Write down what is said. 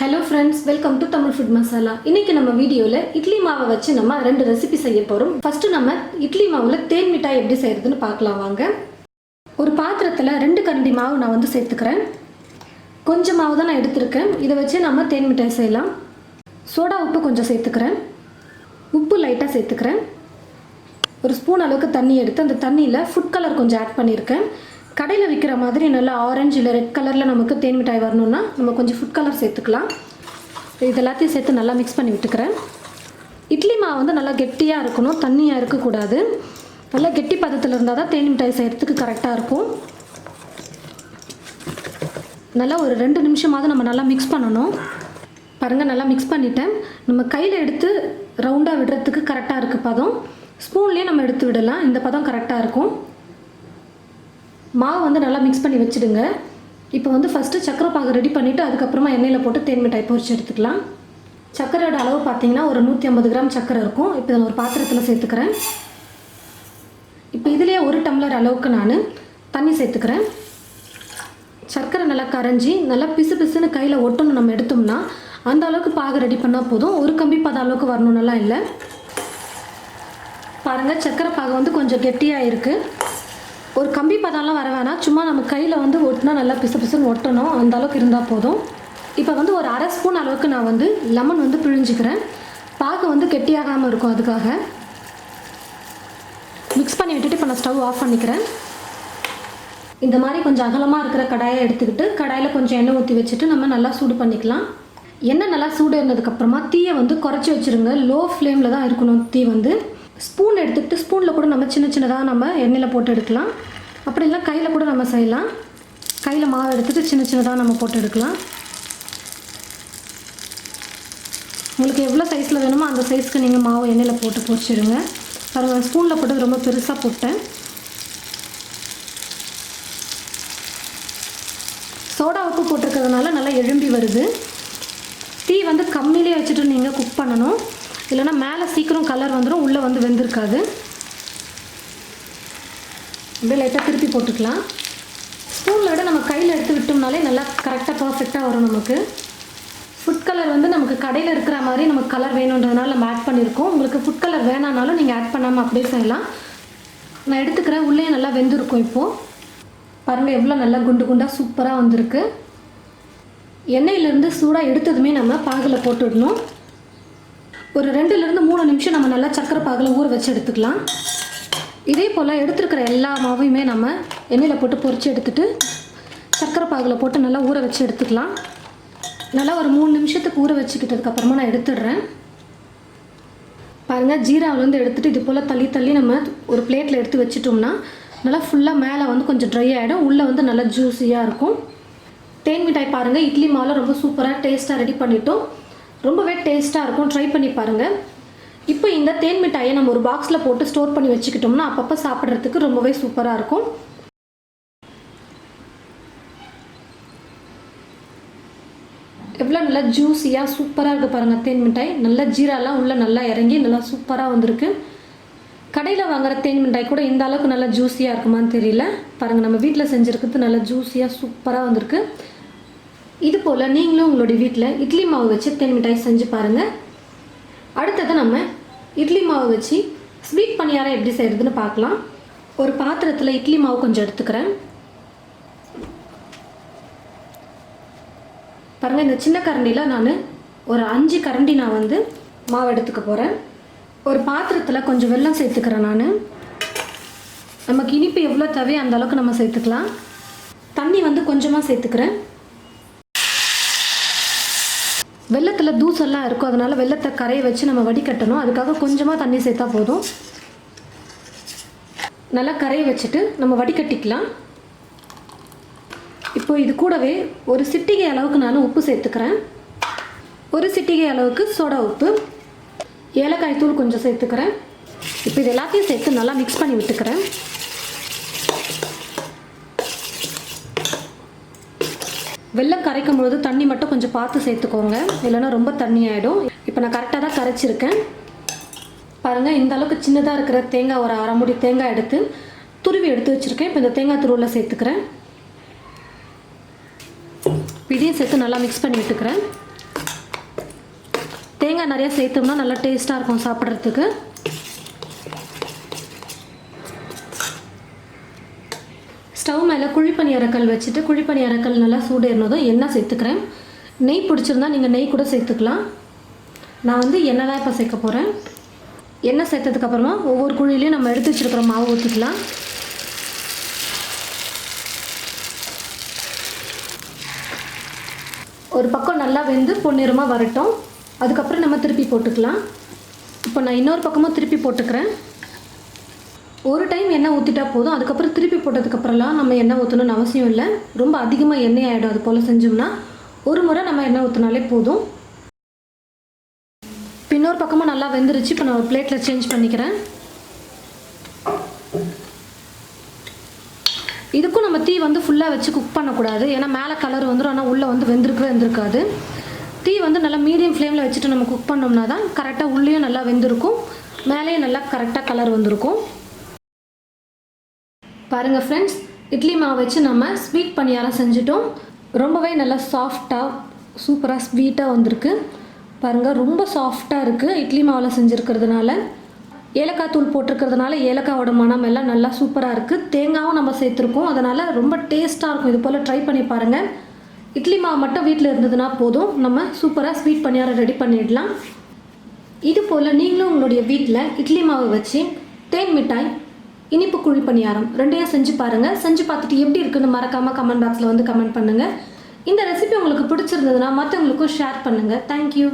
Hello friends, welcome to Tamil Food Masala. இன்னைக்கு நம்ம வீடியோல இட்லி மாவை வச்சு நம்ம ரெண்டு ரெசிபி செய்ய போறோம். ஃபர்ஸ்ட் நம்ம இட்லி மாவுல தேன் மிட்டாய் எப்படி செய்யறதுன்னு பார்க்கலாம் வாங்க. ஒரு பாத்திரத்துல 2 கரண்டி மாவு நான் வந்து சேர்த்துக்கிறேன். கொஞ்சம் மாவு தான் நான் எடுத்துர்க்கேன். இத வச்சு நம்ம தேன் மிட்டாய் செய்யலாம். சோடா உப்பு கொஞ்சம் சேர்த்துக்கிறேன். உப்பு லைட்டா சேர்த்துக்கிறேன். ஒரு ஸ்பூன் அளவுக்கு தண்ணி எடுத்து அந்த தண்ணியில ஃபுட் கலர் கொஞ்சம் ஆட் பண்ணியிருக்கேன். கடையில் விற்கிற மாதிரி நல்லா ஆரஞ்சு இல்லை ரெட் கலரில் நமக்கு தேன் மிட்டாய் வரணும்னா நம்ம கொஞ்சம் ஃபுட் கலர் சேர்த்துக்கலாம். இது எல்லாத்தையும் சேர்த்து நல்லா மிக்ஸ் பண்ணி விட்டுக்கிறேன். இட்லி மாவு வந்து நல்லா கெட்டியாக இருக்கணும், தண்ணியாக இருக்கக்கூடாது. நல்லா கெட்டி பதத்தில் இருந்தால் தான் தேன் மிட்டாய் செய்கிறதுக்கு கரெக்டாக இருக்கும். நல்லா ஒரு 2 நிமிஷமாவது நம்ம நல்லா மிக்ஸ் பண்ணணும். பாருங்கள், நல்லா மிக்ஸ் பண்ணிட்டேன். நம்ம கையில் எடுத்து ரவுண்டாக விடுறதுக்கு கரெக்டாக இருக்குது பதம். ஸ்பூன்லேயே நம்ம எடுத்து விடலாம், இந்த பதம் கரெக்டாக இருக்கும். மாவு வந்து நல்லா மிக்ஸ் பண்ணி வச்சுடுங்க. இப்போ வந்து ஃபஸ்ட்டு சக்கரை பாகு ரெடி பண்ணிவிட்டு அதுக்கப்புறமா எண்ணெயில் போட்டு தேன் மிட்டாய் பொரிச்சு எடுத்துக்கலாம். சக்கரையோட அளவு பார்த்தீங்கன்னா ஒரு 150 கிராம் சக்கரை இருக்கும். இப்போ நான் ஒரு பாத்திரத்தில் சேர்த்துக்கிறேன். இப்போ இதுலேயே 1 டம்ளர் அளவுக்கு நான் தண்ணி சேர்த்துக்கிறேன். சர்க்கரை நல்லா கரைஞ்சி நல்லா பிசு பிசுன்னு கையில் ஒட்டணும் நம்ம எடுத்தோம்னா அந்த அளவுக்கு பாகு ரெடி பண்ணால் போதும். ஒரு கம்பி பதம் அளவுக்கு வரணும்னுலாம் இல்லை. பாருங்கள், சக்கரை பாகு வந்து கொஞ்சம் கெட்டியாக இருக்குது. ஒரு கம்பி பதம்லாம் வர வேணாம், சும்மா நம்ம கையில் வந்து ஒட்டினா நல்லா பிசு பிசுன்னு ஒட்டணும், அந்த அளவுக்கு இருந்தால் போதும். இப்போ வந்து ஒரு 1/2 ஸ்பூன் அளவுக்கு நான் வந்து லெமன் வந்து பிழிஞ்சிக்கிறேன். பாகு வந்து கெட்டியாகாமல் இருக்கும், அதுக்காக மிக்ஸ் பண்ணி விட்டுட்டு இப்போ நான் ஸ்டவ் ஆஃப் பண்ணிக்கிறேன். இந்த மாதிரி கொஞ்சம் அகலமாக இருக்கிற கடாயை எடுத்துக்கிட்டு கடாயில் கொஞ்சம் எண்ணெய் ஊற்றி வச்சுட்டு நம்ம நல்லா சூடு பண்ணிக்கலாம். எண்ணெய் நல்லா சூடு இருந்ததுக்கப்புறமா தீயை வந்து குறைச்சி வச்சுருங்க. லோ ஃப்ளேமில் தான் இருக்கணும் தீ வந்து. ஸ்பூன் எடுத்துக்கிட்டு ஸ்பூனில் கூட நம்ம சின்ன சின்னதாக நம்ம எண்ணெயில் போட்டு எடுக்கலாம். அப்படி இல்லை கையில் கூட நம்ம செய்யலாம். கையில் மாவு எடுத்துகிட்டு சின்ன சின்னதாக நம்ம போட்டு எடுக்கலாம். உங்களுக்கு எவ்வளோ சைஸில் வேணுமோ அந்த சைஸ்க்கு நீங்கள் மாவு எண்ணெயில் போட்டு பொரிச்சிடுங்க. பாருங்கள், ஸ்பூனில் போட்டது ரொம்ப பெருசாக போட்டேன். சோடா உப்பு போட்டிருக்கிறதுனால நல்லா எழும்பி வருது. தீ வந்து கம்மியிலே வச்சுட்டு நீங்கள் குக் பண்ணணும், இல்லைனா மேலே சீக்கிரம் கலர் வந்துடும், உள்ளே வந்து வெந்திருக்காது. அப்படியே லைட்டாக திருப்பி போட்டுக்கலாம். ஸ்பூனில் விட நம்ம கையில் எடுத்து விட்டோம்னாலே நல்லா கரெக்டாக பர்ஃபெக்டாக வரும். நமக்கு ஃபுட் கலர் வந்து நமக்கு கடையில் இருக்கிற மாதிரி நமக்கு கலர் வேணுன்றதுனால நம்ம ஆட் பண்ணியிருக்கோம். உங்களுக்கு ஃபுட் கலர் வேணானாலும் நீங்கள் ஆட் பண்ணாமல் அப்படியே செய்யலாம். நான் எடுத்துக்கிறேன், உள்ளே நல்லா வெந்திருக்கும். இப்போது பாருங்கள், எவ்வளோ நல்லா குண்டு குண்டாக சூப்பராக வந்திருக்கு. எண்ணெயிலேருந்து சூடாக எடுத்ததுமே நம்ம பாகில் போட்டுடணும். ஒரு 2லேருந்து 3 நிமிஷம் நம்ம நல்லா சக்கரை பாகில் ஊற வச்சு எடுத்துக்கலாம். இதே போல் எடுத்துருக்கிற எல்லா மாவையுமே நம்ம எண்ணெயில் போட்டு பொரித்து எடுத்துகிட்டு சக்கரை பாகில் போட்டு நல்லா ஊற வச்சு எடுத்துக்கலாம். நல்லா ஒரு 3 நிமிஷத்துக்கு ஊற வச்சுக்கிட்டதுக்கப்புறமா நான் எடுத்துடுறேன். பாருங்கள், ஜீராவிலேருந்து எடுத்துகிட்டு இது போல் தள்ளி தள்ளி நம்ம ஒரு பிளேட்டில் எடுத்து வச்சிட்டோம்னா நல்லா ஃபுல்லாக மேலே வந்து கொஞ்சம் ட்ரை ஆகிடும், உள்ளே வந்து நல்லா ஜூஸியாக இருக்கும். தேன் மிட்டாய் பாருங்கள், இட்லி மாவில் ரொம்ப சூப்பராக டேஸ்ட்டாக ரெடி பண்ணிட்டோம். ரொம்பவே டேஸ்ட்டாக இருக்கும், ட்ரை பண்ணி பாருங்கள். இப்போ இந்த தேன் மிட்டாயை நம்ம ஒரு பாக்ஸில் போட்டு ஸ்டோர் பண்ணி வச்சுக்கிட்டோம்னா அப்பப்போ சாப்பிட்றதுக்கு ரொம்பவே சூப்பராக இருக்கும். எவ்வளோ நல்லா ஜூஸியாக சூப்பராக இருக்குது பாருங்கள் தேன் மிட்டாய். நல்லா ஜீராலாம் உள்ளே நல்லா இறங்கி நல்லா சூப்பராக வந்திருக்கு. கடையில் வாங்குகிற தேன் மிட்டாய் கூட இந்த அளவுக்கு நல்லா ஜூஸியாக இருக்குமான்னு தெரியல. பாருங்கள், நம்ம வீட்டில் செஞ்சுருக்கிறது நல்லா ஜூஸியாக சூப்பராக வந்திருக்கு. இது போல் நீங்களும் உங்களுடைய வீட்டில் இட்லி மாவு வச்சு தேன் மிட்டாய் செஞ்சு பாருங்கள். அடுத்தது நம்ம இட்லி மாவு வச்சு ஸ்வீட் பணியாரம் எப்படி செய்கிறதுன்னு பார்க்கலாம். ஒரு பாத்திரத்தில் இட்லி மாவு கொஞ்சம் எடுத்துக்கிறேன். பாருங்கள், இந்த சின்ன கரண்டியில் நான் ஒரு 5 கரண்டி நான் வந்து மாவு எடுத்துக்க போகிறேன். ஒரு பாத்திரத்தில் கொஞ்சம் வெல்லம் சேர்த்துக்கிறேன். நான் நமக்கு இனிப்பு எவ்வளோ தேவையோ அந்த அளவுக்கு நம்ம சேர்த்துக்கலாம். தண்ணி வந்து கொஞ்சமாக சேர்த்துக்கிறேன். வெள்ளத்தில் தூசெல்லாம் இருக்கும், அதனால் வெள்ளத்தை கரையை வச்சு நம்ம வடிகட்டணும். அதுக்காக கொஞ்சமாக தண்ணி சேர்த்தா போதும். நல்லா கரையை வச்சுட்டு நம்ம வடிகட்டிக்கலாம். இப்போ இது கூடவே ஒரு சிட்டிகை அளவுக்கு நான் உப்பு சேர்த்துக்கிறேன். ஒரு சிட்டிகை அளவுக்கு சோடா உப்பு, ஏலக்காய் தூள் கொஞ்சம் சேர்த்துக்கிறேன். இப்போ இது எல்லாத்தையும் சேர்த்து நல்லா மிக்ஸ் பண்ணி விட்டுக்கிறேன். வெல்லம் கரைக்கும் பொழுது தண்ணி மட்டும் கொஞ்சம் பார்த்து சேர்த்துக்கோங்க, இல்லைன்னா ரொம்ப தண்ணி ஆகிடும். இப்போ நான் கரெக்டாக தான் கரைச்சிருக்கேன். பாருங்கள், இந்த அளவுக்கு சின்னதாக இருக்கிற தேங்காய் ஒரு 1/2 மூடி தேங்காய் எடுத்து துருவி எடுத்து வச்சுருக்கேன். இப்போ இந்த தேங்காய் துருவில் சேர்த்துக்கிறேன். இதையும் சேர்த்து நல்லா மிக்ஸ் பண்ணி விட்டுக்கிறேன். தேங்காய் நிறையா சேர்த்தோம்னா நல்லா டேஸ்ட்டாக இருக்கும் சாப்பிட்றதுக்கு. ஸ்டவ் மேலே குழிப்பணியாரக்கல் வச்சுட்டு குழிப்பணியாரக்கல் நல்லா சூடேறினதும் எண்ணெய் சேர்த்துக்கிறேன். நெய் பிடிச்சிருந்தா நீங்கள் நெய் கூட சேர்த்துக்கலாம். நான் வந்து எண்ணெய் தான் இப்போ சேர்க்க போகிறேன். எண்ணெய் சேர்த்ததுக்கப்புறமா ஒவ்வொரு குழியிலையும் நம்ம எடுத்து வச்சுருக்கிற மாவு ஊற்றிக்கலாம். ஒரு பக்கம் நல்லா வெந்து பொன்னிறமாக வரட்டும். அதுக்கப்புறம் நம்ம திருப்பி போட்டுக்கலாம். இப்போ நான் இன்னொரு பக்கமும் திருப்பி போட்டுக்கிறேன். ஒரு டைம் எண்ணெய் ஊற்றிட்டா போதும். அதுக்கப்புறம் திருப்பி போட்டதுக்கப்புறம்லாம் நம்ம எண்ணெய் ஊற்றணும்னு அவசியம் இல்லை. ரொம்ப அதிகமாக எண்ணெய் ஆகிடும். அது போல் செஞ்சோம்னா ஒரு முறை நம்ம எண்ணெய் ஊற்றினாலே போதும். இப்போ இன்னொரு பக்கமும் நல்லா வெந்துருச்சு. இப்போ நான் ஒரு பிளேட்டில் சேஞ்ச் பண்ணிக்கிறேன். இதுக்கும் நம்ம தீ வந்து ஃபுல்லாக வச்சு குக் பண்ணக்கூடாது. ஏன்னா மேலே கலர் வந்துடும், ஆனால் உள்ளே வந்து வெந்திருக்காது. தீ வந்து நல்லா மீடியம் ஃப்ளேமில் வச்சுட்டு நம்ம குக் பண்ணோம்னா தான் கரெக்டாக உள்ளேயும் நல்லா வெந்திருக்கும், மேலேயும் நல்லா கரெக்டாக கலர் வந்திருக்கும். பாருங்கள் ஃப்ரெண்ட்ஸ், இட்லி மாவு வச்சு நம்ம ஸ்வீட் பணியாரம் செஞ்சுட்டோம். ரொம்பவே நல்லா சாஃப்டாக சூப்பராக ஸ்வீட்டாக வந்திருக்கு. பாருங்கள், ரொம்ப சாஃப்டாக இருக்குது. இட்லி மாவில் செஞ்சுருக்கிறதுனால ஏலக்காய் தூள் போட்டிருக்கிறதுனால ஏலக்காயோட மனம் எல்லாம் நல்லா சூப்பராக இருக்குது. தேங்காயும் நம்ம சேர்த்துருக்கோம், அதனால் ரொம்ப டேஸ்ட்டாக இருக்கும். இது போல் ட்ரை பண்ணி பாருங்கள். இட்லி மாவு மட்டும் வீட்டில் இருந்ததுன்னா போதும், நம்ம சூப்பராக ஸ்வீட் பணியாரம் ரெடி பண்ணிடலாம். இது போல் நீங்களும் உங்களுடைய வீட்டில் இட்லி மாவு வச்சு தேன் மிட்டாய், இனிப்பு குழி பணியாரம் ரெண்டையும் செஞ்சு பாருங்கள். செஞ்சு பார்த்துட்டு எப்படி இருக்குன்னு மறக்காமல் கமெண்ட் பாக்ஸில் வந்து கமெண்ட் பண்ணுங்கள். இந்த ரெசிபி உங்களுக்கு பிடிச்சிருந்ததுன்னா மற்றவங்களுக்கும் ஷேர் பண்ணுங்கள். தேங்க்யூ.